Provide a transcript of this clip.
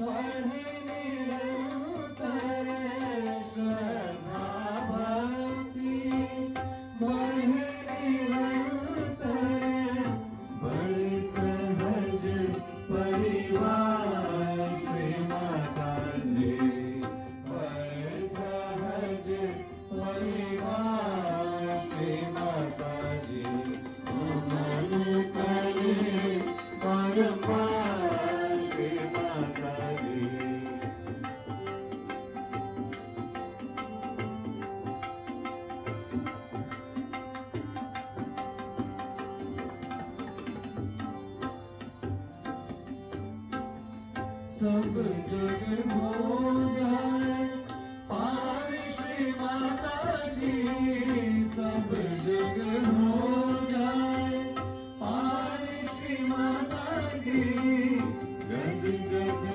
बढ़े निरंतर श्रद्धा भक्ति बढ़े निरंतर बड़े सहज परिवार श्री माता जी बड़े सहज परिवार श्री माता जी मन करे परमार श्री माता जी सब जग हो जाए पार श्री माता जी सब जग हो जाए पार श्री माता जी गद गद